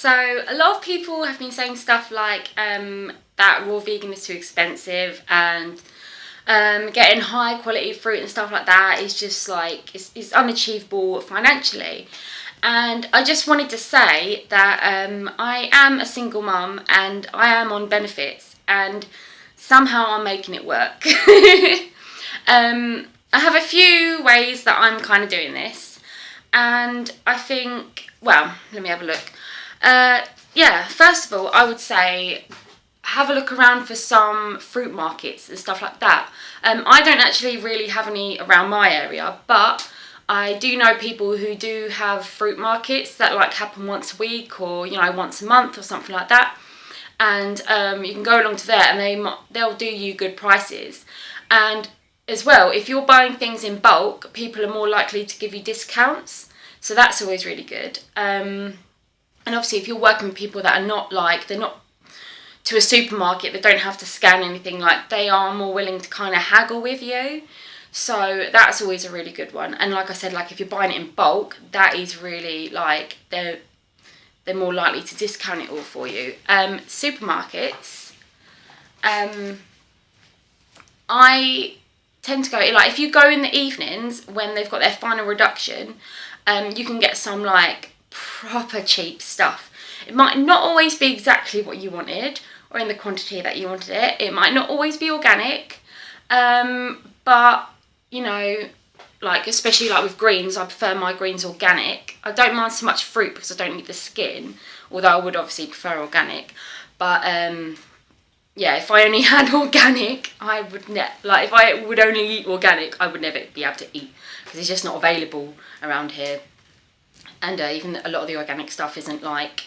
So a lot of people have been saying stuff like that raw vegan is too expensive, and getting high quality fruit and stuff like that is just like it's unachievable financially. And I just wanted to say that I am a single mum and I am on benefits, and somehow I'm making it work. I have a few ways that I'm kind of doing this, and I think, well, let me have a look. Yeah, first of all, I would say have a look around for some fruit markets and stuff like that. I don't actually really have any around my area, but I do know people who do have fruit markets that like happen once a week, or once a month or something like that. And you can go along to there, and they'll do you good prices. And as well, if you're buying things in bulk, people are more likely to give you discounts, so that's always really good. And obviously, if you're working with people that are not they're not to a supermarket, they don't have to scan anything, like they are more willing to kind of haggle with you. So that's always a really good one. And like I said, like if you're buying it in bulk, that is really like they're more likely to discount it all for you. Supermarkets, I tend to go, like if you go in the evenings when they've got their final reduction, you can get some like proper cheap stuff. It might not always be exactly what you wanted or in the quantity that you wanted it. It might not always be organic, but like especially like with greens, I prefer my greens organic. I don't mind so much fruit because I don't eat the skin, although I would obviously prefer organic. But yeah, if I only had organic, I would if I would only eat organic, I would never be able to eat because it's just not available around here. And even a lot of the organic stuff isn't like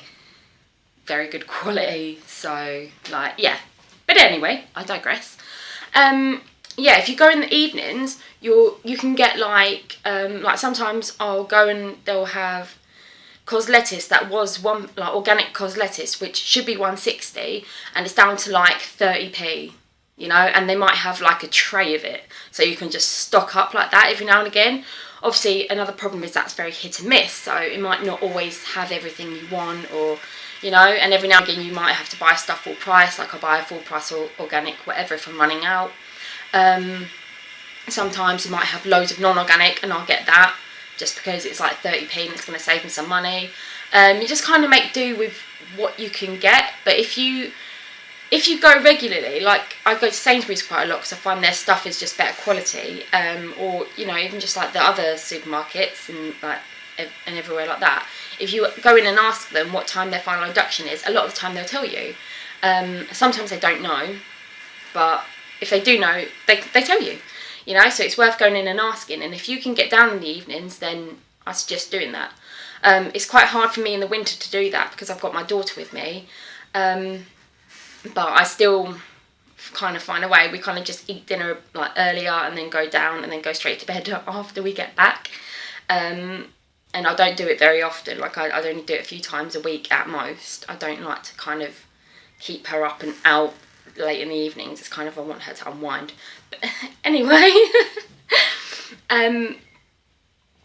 very good quality. So like, yeah. But anyway, I digress. Yeah, if you go in the evenings, you can get like sometimes I'll go and they'll have cos lettuce that was organic cos lettuce, which should be 160, and it's down to like 30p, and they might have like a tray of it, so you can just stock up like that every now and again. Obviously, another problem is that's very hit and miss, so it might not always have everything you want, or and every now and again you might have to buy stuff full price, like I buy a full price or organic whatever if I'm running out. Sometimes you might have loads of non-organic, and I'll get that just because it's like 30p and it's going to save me some money. You just kind of make do with what you can get. But if you go regularly, like I go to Sainsbury's quite a lot because I find their stuff is just better quality, or even just like the other supermarkets and like and everywhere like that. If you go in and ask them what time their final reduction is, a lot of the time they'll tell you. Sometimes they don't know, but if they do know, they tell you. So it's worth going in and asking. And if you can get down in the evenings, then I suggest doing that. It's quite hard for me in the winter to do that because I've got my daughter with me. But I still kind of find a way. We kind of just eat dinner like earlier and then go down and then go straight to bed after we get back. And I don't do it very often. Like I'd only do it a few times a week at most. I don't like to kind of keep her up and out late in the evenings. It's kind of, I want her to unwind. But anyway,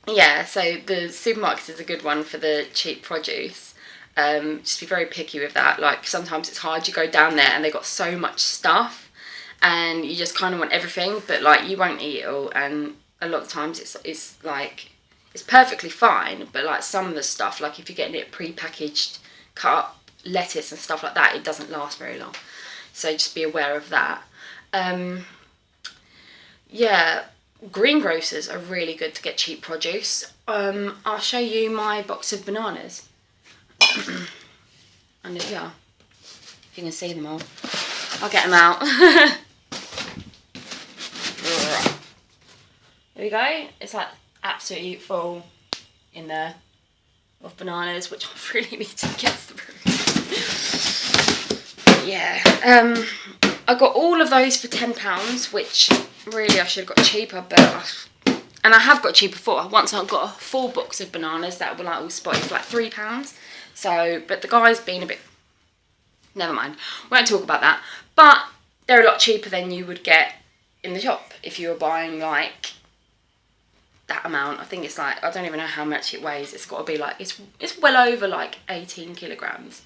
yeah, so the supermarkets is a good one for the cheap produce. Just be very picky with that. Like sometimes it's hard, you go down there and they've got so much stuff and you just kind of want everything, but like you won't eat it all, and a lot of times it's like it's perfectly fine, but like some of the stuff, like if you're getting it pre-packaged, cut up lettuce and stuff like that, it doesn't last very long. So just be aware of that. Yeah, greengrocers are really good to get cheap produce. I'll show you my box of bananas. Under here, if you can see them all. I'll get them out. There we go. It's like absolutely full in there of bananas, which I really need to get through. Yeah, I got all of those for £10, which really I should have got cheaper, and I have got cheaper before. Once I got a full box of bananas that were like all spotted for like £3. So, but the guy's been a bit, never mind, we won't talk about that. But they're a lot cheaper than you would get in the shop if you were buying like that amount. I think it's like, I don't even know how much it weighs. It's got to be like, it's well over like 18 kilograms.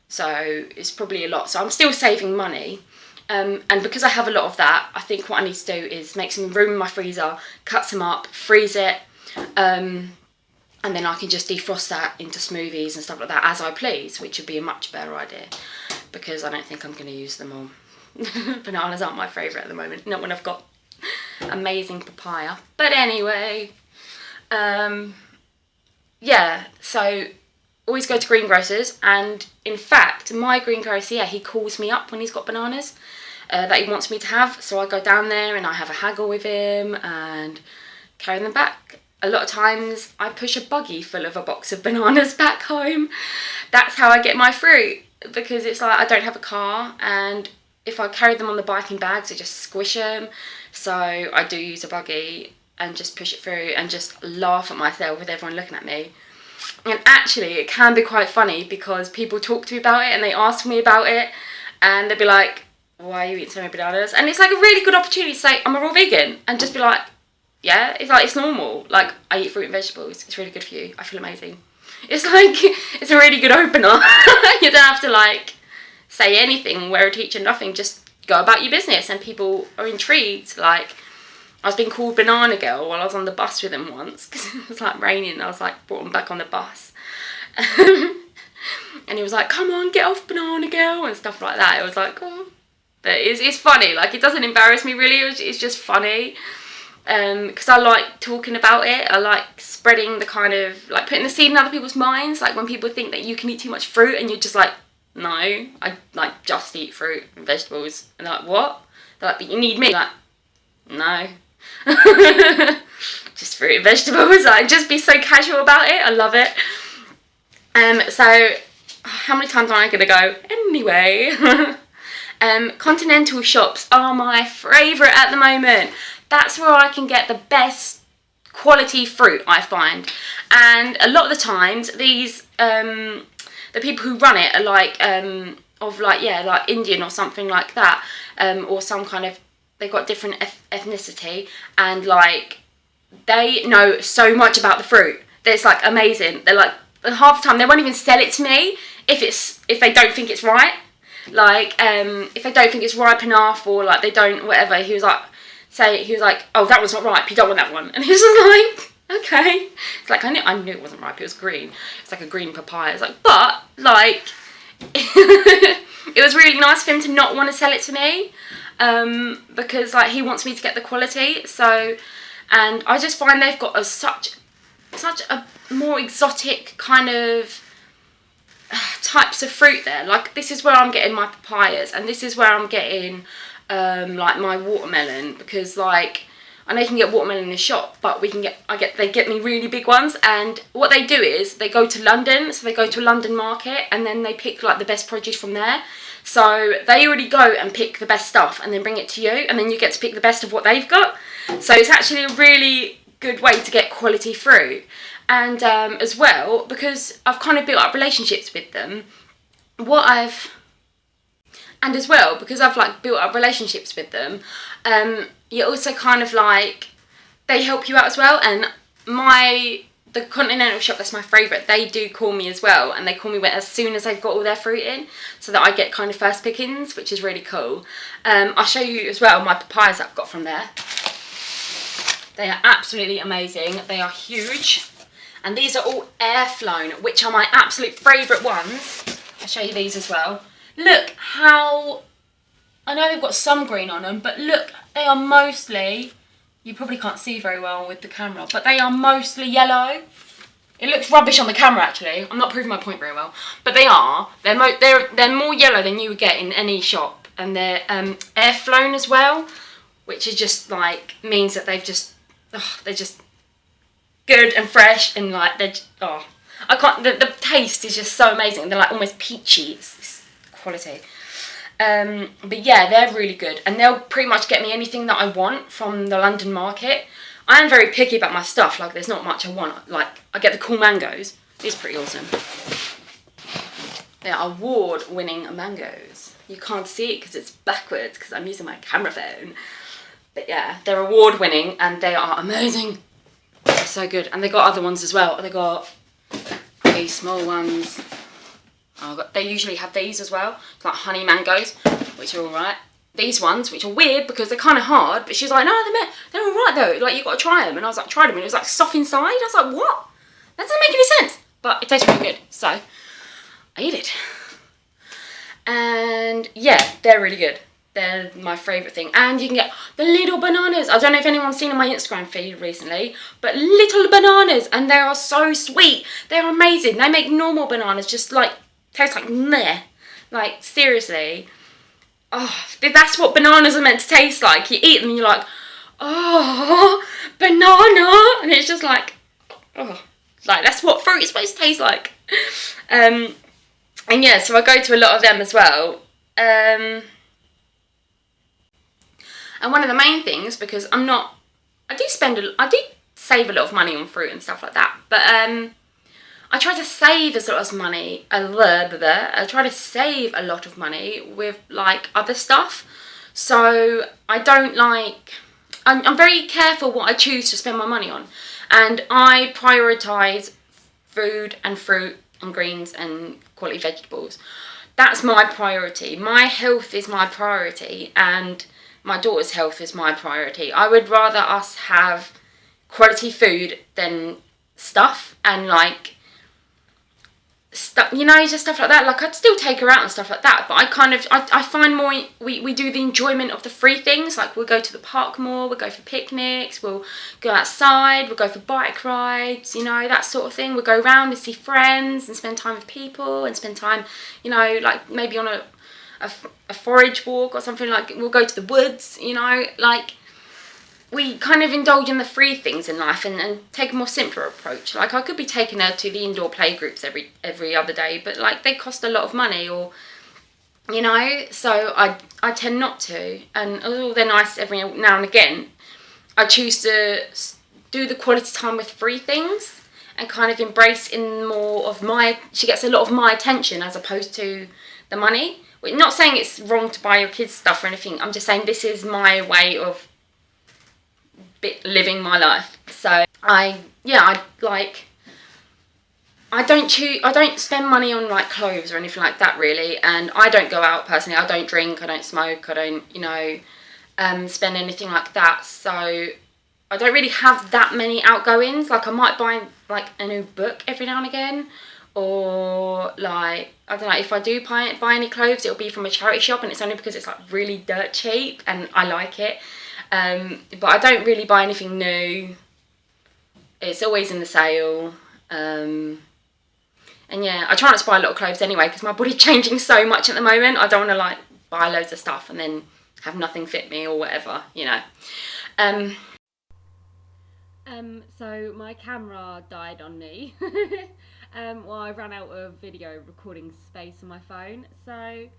So it's probably a lot. So I'm still saving money. And because I have a lot of that, I think what I need to do is make some room in my freezer, cut some up, freeze it, and then I can just defrost that into smoothies and stuff like that as I please, which would be a much better idea, because I don't think I'm going to use them all. Bananas aren't my favourite at the moment, not when I've got amazing papaya. But anyway, yeah, so always go to greengrocers, and in fact my greengrocer, he calls me up when he's got bananas that he wants me to have, so I go down there and I have a haggle with him and carry them back. A lot of times I push a buggy full of a box of bananas back home. That's how I get my fruit, because it's like I don't have a car, and if I carry them on the bike in bags I just squish them, so I do use a buggy and just push it through and just laugh at myself with everyone looking at me. And actually it can be quite funny, because people talk to me about it and they ask me about it, and they'll be like, why are you eating so many bananas? And it's like a really good opportunity to say I'm a raw vegan, and just be like, yeah, it's like, it's normal, like I eat fruit and vegetables, it's really good for you, I feel amazing. It's like, it's a really good opener. You don't have to like say anything, wear a teacher, nothing, just go about your business, and people are intrigued. Like, I was being called Banana Girl while I was on the bus with him once, because it was like raining, and I was like, brought him back on the bus. And he was like, come on, get off Banana Girl, and stuff like that. It was like, oh. But it's funny, like it doesn't embarrass me really, it's just funny. Because I like talking about it, I like spreading the kind of, like putting the seed in other people's minds, like when people think that you can eat too much fruit and you're just like, no, I like just eat fruit and vegetables. And they're like, what? They're like, but you need me. Like, no. Just fruit and vegetables. Like, just be so casual about it. I love it. So how many times am I gonna go? Anyway. Continental shops are my favourite at the moment. That's where I can get the best quality fruit, I find. And a lot of the times these the people who run it are like like Indian or something like that, or some kind of, they've got different ethnicity, and like they know so much about the fruit. It's like amazing. They're like, half the time they won't even sell it to me if they don't think it's right. Like if they don't think it's ripe enough, or like they don't, whatever. He was like, oh, that one's not ripe, you don't want that one. And he was just like, okay. It's like, I knew it wasn't ripe, it was green. It's like a green papaya. It's like, but like it was really nice for him to not want to sell it to me, because like he wants me to get the quality. So, and I just find they've got such a more exotic kind of types of fruit there. Like, this is where I'm getting my papayas, and this is where I'm getting like my watermelon, because like I know you can get watermelon in the shop, but they get me really big ones. And what they do is they go to London, so they go to a London market, and then they pick like the best produce from there. So they already go and pick the best stuff and then bring it to you, and then you get to pick the best of what they've got. So it's actually a really good way to get quality fruit. And as well, because I've kind of built up relationships with them, as well, because I've like built up relationships with them, you also kind of like, they help you out as well. And the Continental shop, that's my favourite, they do call me as well, and they call me as soon as they've got all their fruit in, so that I get kind of first pickings, which is really cool. I'll show you as well my papayas that I've got from there. They are absolutely amazing. They are huge. And these are all air flown, which are my absolute favourite ones. I'll show you these as well. Look how, I know they've got some green on them, but look, they are mostly, you probably can't see very well with the camera, but they are mostly yellow. It looks rubbish on the camera actually. I'm not proving my point very well, but they are. They're more yellow than you would get in any shop, and they're air flown as well, which is just like, means that they're just good and fresh, and like the taste is just so amazing. They're like almost peachy. It's quality. But yeah, they're really good, and they'll pretty much get me anything that I want from the London market. I am very picky about my stuff. Like, there's not much I want. Like, I get the cool mangoes. These are pretty awesome. They are award-winning mangoes. You can't see it because it's backwards because I'm using my camera phone. But yeah, they're award-winning and they are amazing. They're so good. And they got other ones as well. They got these small ones. They usually have these as well, like honey mangoes, which are alright. These ones, which are weird because they're kind of hard, but she's like, no, they're alright though, like, you've got to try them. And I was like, tried them, and it was like soft inside. I was like, what? That doesn't make any sense. But it tastes really good, so I eat it. And yeah, they're really good. They're my favourite thing. And you can get the little bananas. I don't know if anyone's seen on my Instagram feed recently, but little bananas, and they are so sweet. They're amazing. They make normal bananas just like, taste like meh. Like, seriously. Oh, that's what bananas are meant to taste like. You eat them and you're like, oh, banana. And it's just like, oh, like, that's what fruit is supposed to taste like. And yeah, so I go to a lot of them as well. And one of the main things, because I do save a lot of money on fruit and stuff like that, but I try to save I try to save a lot of money with, like, other stuff. So I don't like, I'm very careful what I choose to spend my money on. And I prioritise food and fruit and greens and quality vegetables. That's my priority. My health is my priority, and my daughter's health is my priority. I would rather us have quality food than stuff and, like, stuff, you know, just stuff like that. Like, I'd still take her out and stuff like that, but I find more, we do the enjoyment of the free things. Like, we'll go to the park more, we'll go for picnics, we'll go outside, we'll go for bike rides, you know, that sort of thing. We'll go around and see friends and spend time with people and spend time, you know, like, maybe on a forage walk or something. Like, we'll go to the woods, you know, like, we kind of indulge in the free things in life and take a more simpler approach. Like, I could be taking her to the indoor play groups every other day, but, like, they cost a lot of money, or, you know, so I tend not to. And although they're nice every now and again, I choose to do the quality time with free things and kind of embrace in more of she gets a lot of my attention as opposed to the money. We're not saying it's wrong to buy your kids stuff or anything. I'm just saying this is my way of living my life. So I don't spend money on, like, clothes or anything like that, really. And I don't go out personally. I don't drink, I don't smoke, I don't, you know, spend anything like that. So I don't really have that many outgoings. Like, I might buy, like, a new book every now and again, or, like, I don't know, if I do buy any clothes, it'll be from a charity shop, and it's only because it's, like, really dirt cheap and I like it. But I don't really buy anything new. It's always in the sale. And yeah, I try not to buy a lot of clothes anyway, because my body's changing so much at the moment. I don't want to, like, buy loads of stuff and then have nothing fit me or whatever, you know. So my camera died on me. Well, I ran out of video recording space on my phone, so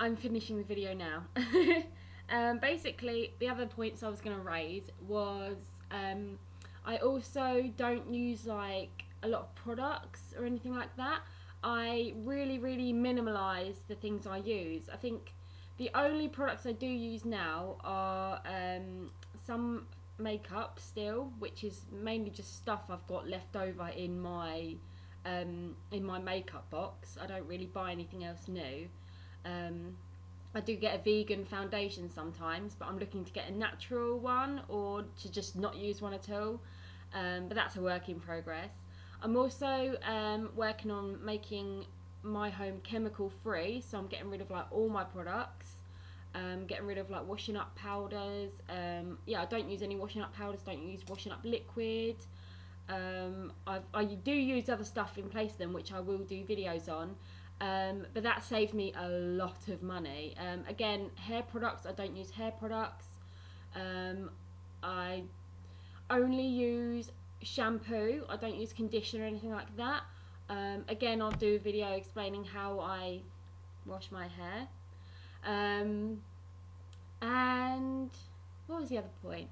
I'm finishing the video now. Basically, the other points I was going to raise was I also don't use, like, a lot of products or anything like that. I really minimalise the things I use. I think the only products I do use now are some makeup still, which is mainly just stuff I've got left over in my makeup box. I don't really buy anything else new. I do get a vegan foundation sometimes, but I'm looking to get a natural one, or to just not use one at all. But that's a work in progress. I'm also working on making my home chemical free, so I'm getting rid of, like, all my products. Getting rid of, like, washing up powders. I don't use any washing up powders, don't use washing up liquid. I do use other stuff in place of them, which I will do videos on. But that saved me a lot of money. Again, hair products, I don't use hair products. I only use shampoo. I don't use conditioner or anything like that. Again, I'll do a video explaining how I wash my hair. And what was the other point?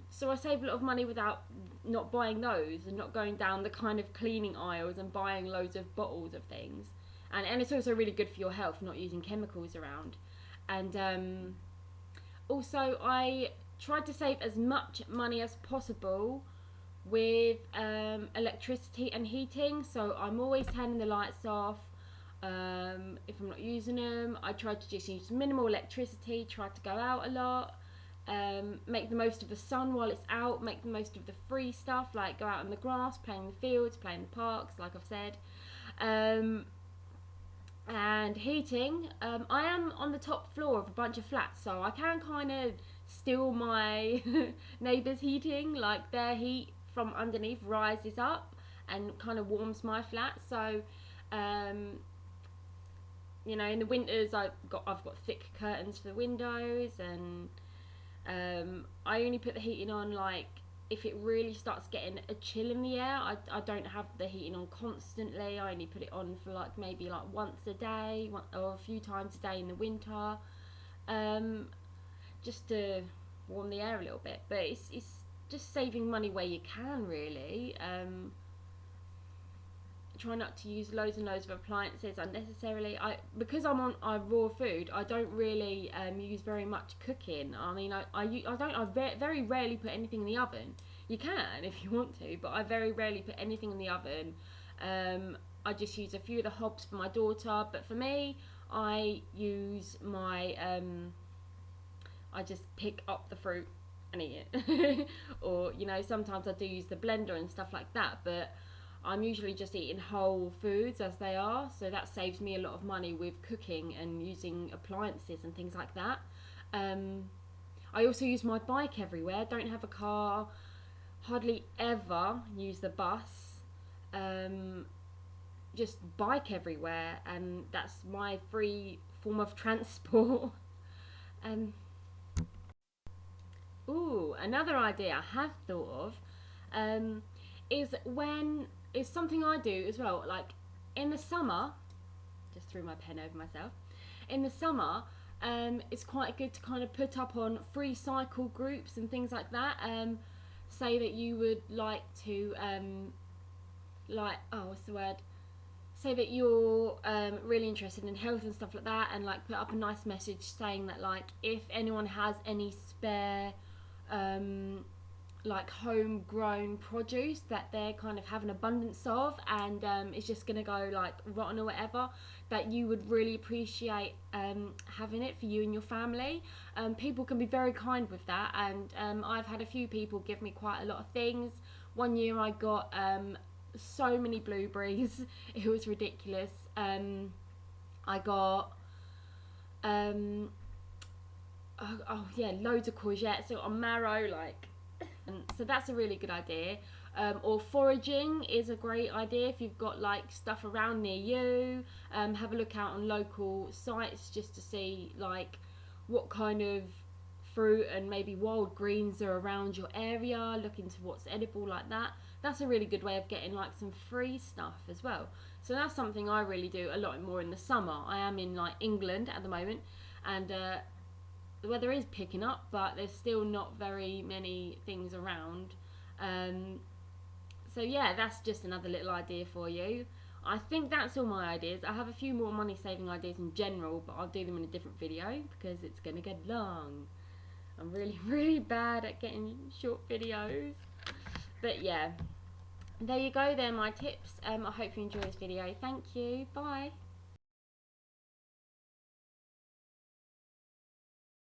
So I save a lot of money without not buying those, and not going down the kind of cleaning aisles and buying loads of bottles of things. And it's also really good for your health, not using chemicals around. And also, I tried to save as much money as possible with electricity and heating. So I'm always turning the lights off. If I'm not using them, I try to just use minimal electricity, try to go out a lot, make the most of the sun while it's out, make the most of the free stuff, like go out in the grass, play in the fields, play in the parks, like I've said. And heating, I am on the top floor of a bunch of flats, so I can kind of steal my neighbours' heating, like their heat from underneath rises up and kind of warms my flat. So you know, in the winters I've got thick curtains for the windows, and I only put the heating on like if it really starts getting a chill in the air. I don't have the heating on constantly. I only put it on for like maybe like once a day or a few times a day in the winter, just to warm the air a little bit. But it's just saving money where you can, really. Try not to use loads and loads of appliances unnecessarily. Because I'm on raw food, I don't really use very much cooking. I mean, I very rarely put anything in the oven. You can if you want to, but I very rarely put anything in the oven. I just use a few of the hobs for my daughter, but for me, I use my I just pick up the fruit and eat it. Or, you know, sometimes I do use the blender and stuff like that, but I'm usually just eating whole foods as they are, so that saves me a lot of money with cooking and using appliances and things like that. I also use my bike everywhere. Don't have a car, hardly ever use the bus. Just bike everywhere, and that's my free form of transport. Ooh, another idea I have thought of is something I do as well. Like in the summer, just threw my pen over myself. In the summer, it's quite good to kind of put up on free cycle groups and things like that. Say that you would like to, what's the word? Say that you're really interested in health and stuff like that, and like put up a nice message saying that like if anyone has any spare like homegrown produce that they're kind of have an abundance of, and it's just gonna go like rotten or whatever, that you would really appreciate having it for you and your family. People can be very kind with that, and I've had a few people give me quite a lot of things. One year I got so many blueberries, it was ridiculous. I got loads of courgettes, so on marrow, like. And so that's a really good idea. Or foraging is a great idea if you've got like stuff around near you. Have a look out on local sites just to see like what kind of fruit and maybe wild greens are around your area. Look into what's edible like that. That's a really good way of getting like some free stuff as well. So that's something I really do a lot more in the summer. I am in like England at the moment, and the weather is picking up, but there's still not very many things around. So yeah, that's just another little idea for you. I think that's all my ideas. I have a few more money saving ideas in general, but I'll do them in a different video because it's going to get long. I'm really bad at getting short videos. But yeah, there you go, they're my tips. I hope you enjoy this video. Thank you, bye.